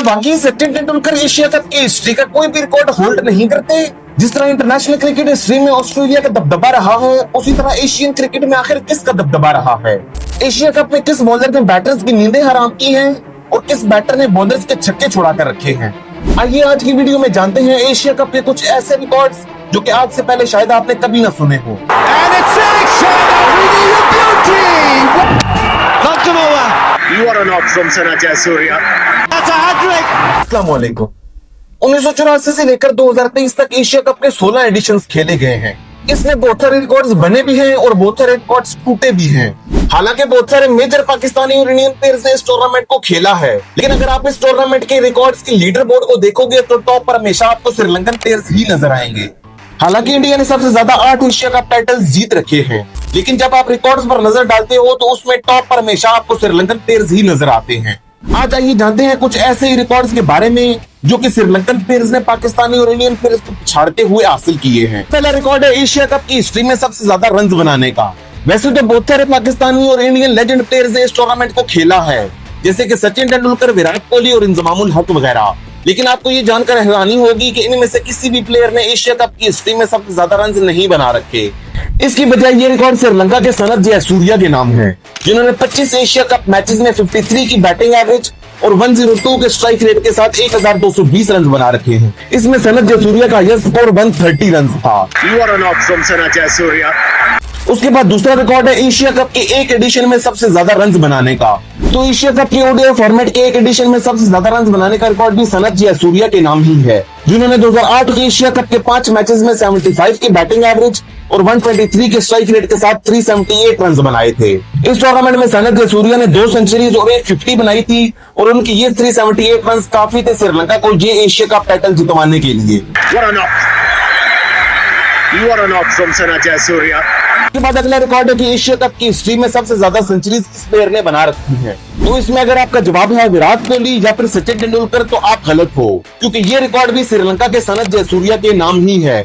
बाकी Sachin Tendulkar Asia cup की history का कोई भी रिकॉर्ड होल्ड नहीं करते। जिस तरह इंटरनेशनल क्रिकेट हिस्ट्री में ऑस्ट्रेलिया का दबदबा रहा है, उसी तरह एशियन क्रिकेट में आखिर किसका दबदबा रहा है? एशिया कप में किस बॉलर ने बैटर्स की नींदें हराम की हैं और किस बैटर ने बॉलर्स के छक्के छुड़ा कर रखे हैं? आइए आज की वीडियो में जानते हैं एशिया कप के कुछ ऐसे रिकॉर्ड्स जो कि आज से पहले शायद आपने कभी ना सुने हो। What a knock from Sana Jayasuriya. That's a hat-trick. अस्सलामुअलैकुम। 1984 से लेकर 2023 तक एशिया कप के 16 एडिशंस खेले गए हैं। इसमें बहुत सारे रिकॉर्ड्स बने भी हैं और बहुत सारे रिकॉर्ड्स टूटे भी हैं। हालांकि बहुत सारे मेजर पाकिस्तानी और इंडियन प्लेयर्स ने इस टूर्नामेंट को खेला है, लेकिन अगर आप इस टूर्नामेंट के रिकॉर्ड्स की लीडर बोर्ड को देखोगे तो टॉप पर हमेशा आपको श्रीलंकन प्लेयर्स ही नजर आएंगे। हालांकि इंडिया ने सबसे ज्यादा 8 एशिया कप टाइटल्स जीत रखे हैं, लेकिन जब आप रिकॉर्ड्स पर नजर डालते हो तो उसमें टॉप पर हमेशा आपको श्रीलंकन प्लेयर्स ही नजर आते हैं। आज आइए जानते हैं कुछ ऐसे ही रिकॉर्ड्स के बारे में जो कि श्रीलंकन प्लेयर्स ने पाकिस्तानी और इंडियन प्लेयर्स को पिछाड़ते हुए हासिल किए हैं। पहला रिकॉर्ड है एशिया कप की हिस्ट्री में सबसे ज्यादा रन बनाने का। वैसे तो बहुत सारे पाकिस्तानी और इंडियन लेजेंड प्लेयर्स ने इस टूर्नामेंट को खेला है, जैसे कि सचिन तेंदुलकर, विराट कोहली और इंजमामुल हक वगैरह, लेकिन आपको ये जानकर हैरानी होगी कि इनमें से किसी भी प्लेयर ने एशिया कप की हिस्ट्री में सबसे ज्यादा रन नहीं बना रखे। इसकी बजाय ये रिकॉर्ड श्रीलंका के सनत जयसूर्या के नाम है, जिन्होंने 25 एशिया कप मैचेस में 53 की बैटिंग एवरेज और 102 के स्ट्राइक रेट के साथ 1220 रन बना रखे हैं। इसमें सनत जयसूर्या का हाईएस्ट स्कोर 130 रन था। What a knock from Sana Jayasuriya. उसके बाद दूसरा रिकॉर्ड है एशिया कप के एक एडिशन में सबसे ज्यादा रन बनाने का। तो एशिया कप के ओडीआई फॉर्मेट के एक एडिशन में सबसे ज्यादा रन बनाने का रिकॉर्ड भी सनत जयसूर्या के नाम ही है, जिन्होंने 2008 के एशिया कप के 5 मैचेस में 75 की बैटिंग एवरेज और 123 के स्ट्राइक रेट के साथ 378 रन बनाए थे। इस टूर्नामेंट में सनत जयसूर्या ने 2 सेंचुरीज और 1 50 बनाई थी और उनकी ये 378 रन काफी थे श्रीलंका को ये एशिया कप टाइटल जितवाने के लिए। What a knock. What a knock from Sana Jayasuriya. के बाद अगला रिकॉर्ड है कि एशिया कप की हिस्ट्री में सबसे ज्यादा सेंचुरीज किस प्लेयर ने बना रखी है। तो इसमें अगर आपका जवाब है विराट कोहली या फिर सचिन तेंदुलकर तो आप गलत हो, क्योंकि ये रिकॉर्ड भी श्रीलंका के सनत जयसूर्या के नाम ही है,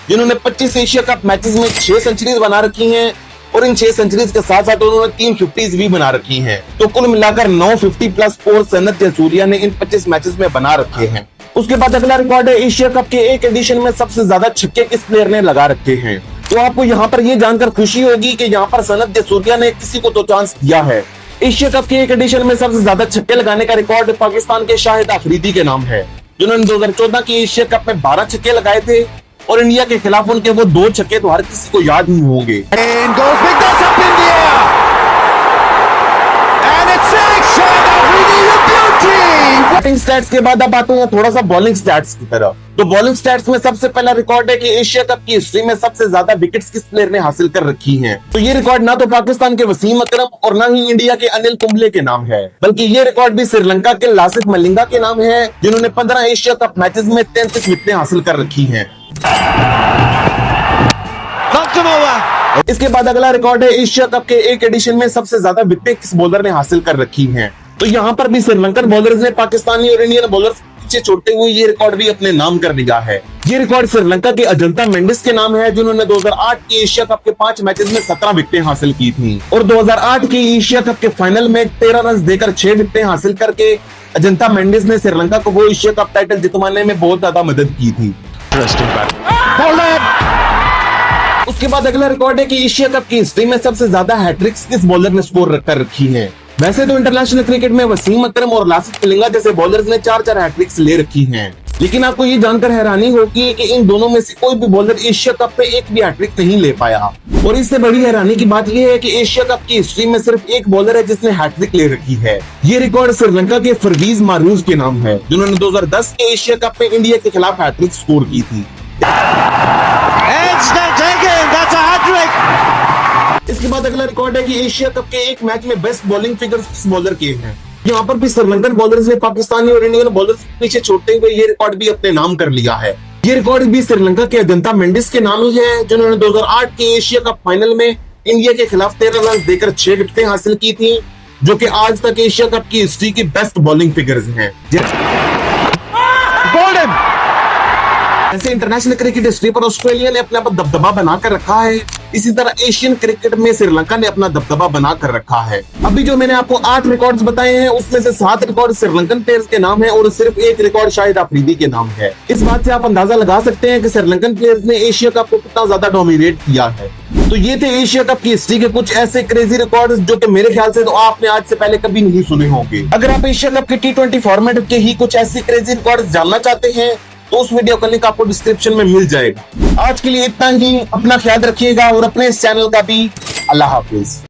जिन्होंने 25 एशिया कप मैचेस में 6 सेंचुरीज बना रखी हैं और इन 6 सेंचुरीज के साथ साथ उन्होंने 3 50s भी बना रखी हैं। तो कुल मिलाकर 9 50 प्लस 4 सनत जयसूर्या ने इन 25 मैचेस में बना रखे हैं। उसके बाद अगला रिकॉर्ड है एशिया कप के एक एडिशन में सबसे ज्यादा छक्के किस प्लेयर ने लगा रखे हैं। तो आपको यहाँ पर ये जानकर खुशी होगी कि यहाँ पर सनत जयसूर्या ने किसी को तो चांस दिया है। एशिया कप के एक एडिशन में सबसे ज्यादा छक्के लगाने का रिकॉर्ड पाकिस्तान के शाहिद अफरीदी के नाम है, जिन्होंने 2014 की एशिया कप में 12 छक्के लगाए थे और इंडिया के खिलाफ उनके वो 2 छक्के तो हर किसी को याद ही होंगे। बैटिंग स्टैट्स के बाद अब आते हैं थोड़ा सा बॉलिंग स्टैट्स की तरफ। तो बॉलिंग स्टैट्स में सबसे पहला रिकॉर्ड है कि एशिया कप की हिस्ट्री में सबसे ज्यादा विकेट्स किस प्लेयर ने हासिल कर रखी हैं। तो ये रिकॉर्ड ना तो पाकिस्तान के वसीम अकरम और ना ही इंडिया के अनिल कुंबले के नाम है, बल्कि ये रिकॉर्ड भी श्रीलंका के लासिथ मलिंगा के नाम है, जिन्होंने 15 एशिया कप मैचेस में 33 विकेटें हासिल कर रखी हैं। इसके बाद अगला रिकॉर्ड है एशिया कप के एक एडिशन में सबसे ज्यादा विकेटें किस बॉलर ने हासिल कर रखी हैं। तो यहाँ पर भी श्रीलंकन बॉलर्स ने पाकिस्तानी और इंडियन बॉलर्स पीछे छोड़ते हुए ये रिकॉर्ड भी अपने नाम कर लिया है। ये रिकॉर्ड श्रीलंका के अजंता मेंडिस के नाम है, जिन्होंने 2008 की एशिया कप के 5 मैचेस में 17 विकेटें हासिल की थी और 2008 की एशिया कप के फाइनल में 13 रन देकर 6 विकेटें हासिल करके अजंता मेंडिस ने श्रीलंका को वो एशिया कप टाइटल जितवाने में बहुत ज्यादा मदद की थी। उसके बाद अगला रिकॉर्ड है कि एशिया कप की हिस्ट्री में सबसे ज्यादा हैट्रिक्स किस बॉलर ने स्कोर कर रखी है। वैसे तो इंटरनेशनल क्रिकेट में वसीम अकरम और लासिथ मलिंगा जैसे बॉलर्स ने 4-4 हैट्रिक्स ले रखी हैं, लेकिन आपको ये जानकर हैरानी होगी कि इन दोनों में से कोई भी बॉलर एशिया कप पे एक भी हैट्रिक नहीं ले पाया। और इससे बड़ी हैरानी की बात यह है कि एशिया कप की हिस्ट्री में सिर्फ एक बॉलर है जिसने हैट्रिक ले रखी है। ये रिकॉर्ड श्रीलंका के परवीज मारूफ के नाम है, जिन्होंने 2010 के एशिया कप में इंडिया के खिलाफ हैट्रिक स्कोर की थी। इसके बाद अगला रिकॉर्ड है कि एशिया कप के एक मैच में बेस्ट बॉलिंग फिगर्स किस बॉलर के हैं। यहाँ पर भी श्रीलंकन बॉलर्स ने पाकिस्तानी और इंडियन बॉलर्स पीछे छोड़ते हुए ये रिकॉर्ड भी अपने नाम कर लिया है। ये रिकॉर्ड भी श्रीलंका के अजंता मेंडिस के नाम ही है, जिन्होंने 2008 के एशिया कप फाइनल में इंडिया के खिलाफ 13 रन देकर 6 विकेटें हासिल की थी, जो कि आज तक एशिया कप की हिस्ट्री की बेस्ट बॉलिंग फिगर्स हैं। ऐसे इंटरनेशनल क्रिकेट हिस्ट्री पर ऑस्ट्रेलिया ने अपना दबदबा बनाकर रखा है। इसी तरह एशियन क्रिकेट में श्रीलंका ने अपना दबदबा बना कर रखा है। अभी जो मैंने आपको 8 रिकॉर्ड्स बताए हैं उसमें से 7 रिकॉर्ड श्रीलंकन प्लेयर्स के नाम है और सिर्फ 1 रिकॉर्ड शाहिद अफरीदी के नाम है। इस बात से आप अंदाजा लगा सकते हैं कि श्रीलंकन प्लेयर्स ने एशिया कप को कितना ज्यादा डोमिनेट किया है। तो ये थे एशिया कप की हिस्ट्री के कुछ ऐसे क्रेजी रिकॉर्ड्स जो कि मेरे ख्याल से तो आपने आज से पहले कभी नहीं सुने होंगे। अगर आप एशिया कप के T20 फॉर्मेट के ही कुछ ऐसे क्रेजी रिकॉर्ड्स जानना चाहते हैं तो उस वीडियो का लिंक आपको डिस्क्रिप्शन में मिल जाएगा। आज के लिए इतना ही, अपना ख्याल रखिएगा और अपने इस चैनल का भी। अल्लाह हाफिज।